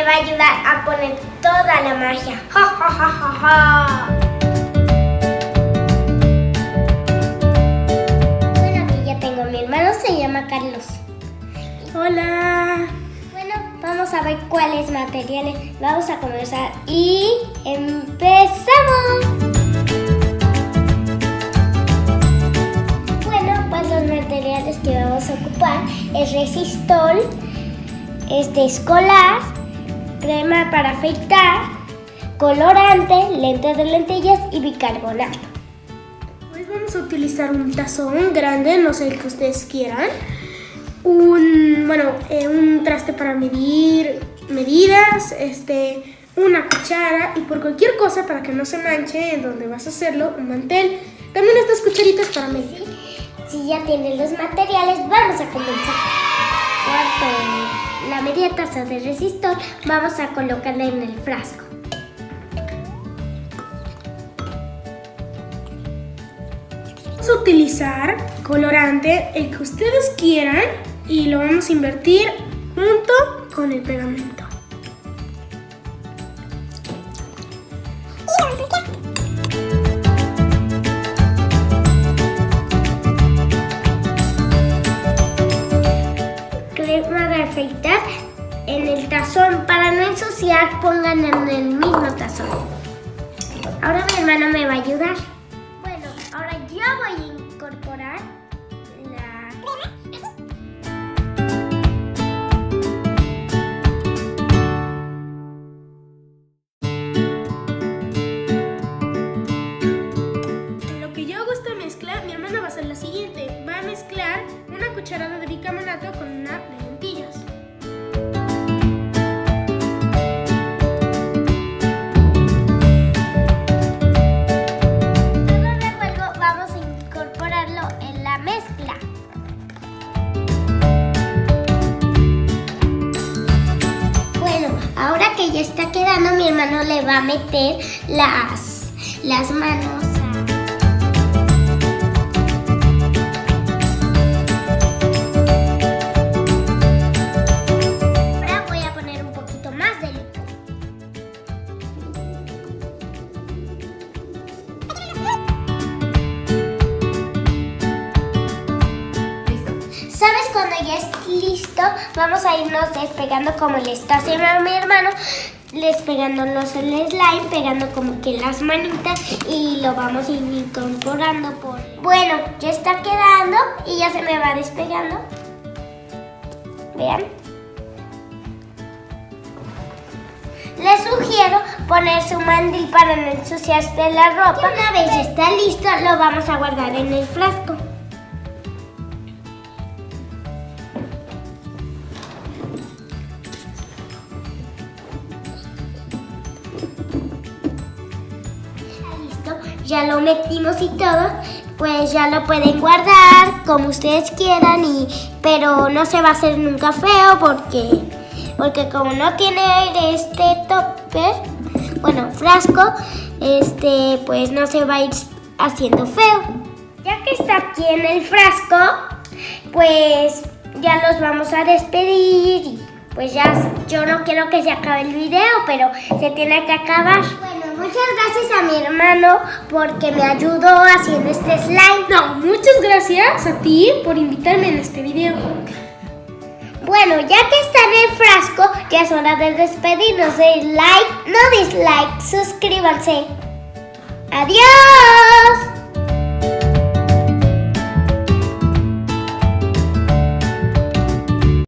va a ayudar a poner toda la magia. ¡Ja, ja, ja, ja, ja! Bueno, aquí ya tengo a mi hermano, se llama Carlos. Hola. Bueno, vamos a ver cuáles materiales vamos a comenzar y empezamos. Bueno, pues los materiales que vamos a ocupar es resistol, escolar, crema para afeitar, colorante, lentes de lentillas y bicarbonato. Pues vamos a utilizar un tazón grande, no sé el que ustedes quieran. Un traste para medir medidas, una cuchara y por cualquier cosa para que no se manche en donde vas a hacerlo, un mantel. También estas cucharitas para medir. Si ya tienen los materiales, vamos a comenzar. La media taza de resistol vamos a colocarla en el frasco. Vamos a utilizar colorante, el que ustedes quieran, y lo vamos a invertir junto con el pegamento. Crema de afeitar en el tazón. Para no ensuciar, pongan en el mismo tazón. Ahora mi hermano me va a ayudar. Bueno, ahora yo voy a incorporar la crema. Lo que yo hago esta mezcla, mi hermana va a hacer la siguiente. Va a mezclar una cucharada de bicarbonato con una de lentillas. Luego vamos a incorporarlo en la mezcla. Bueno, ahora que ya está quedando, mi hermano le va a meter las manos. Ahora voy a poner un poquito más de líquido. ¿Sabes cuando ya es listo? Vamos a irnos despegando como le está haciendo a mi hermano, despegándonos el slime, pegando como que las manitas y lo vamos a ir incorporando por... Bueno, ya está quedando y ya se me va despegando. Vean. Les sugiero poner su mandil para no ensuciarse la ropa. Y una vez ya está listo, lo vamos a guardar en el frasco. Ya lo metimos y todo, pues ya lo pueden guardar como ustedes quieran, pero no se va a hacer nunca feo porque como no tiene frasco, pues no se va a ir haciendo feo. Ya que está aquí en el frasco, pues ya los vamos a despedir y pues ya yo no quiero que se acabe el video, pero se tiene que acabar. Muchas gracias a mi hermano porque me ayudó haciendo este slime. No, muchas gracias a ti por invitarme en este video. Bueno, ya que está en el frasco, ya es hora de despedirnos. De like, no dislike, suscríbanse. ¡Adiós!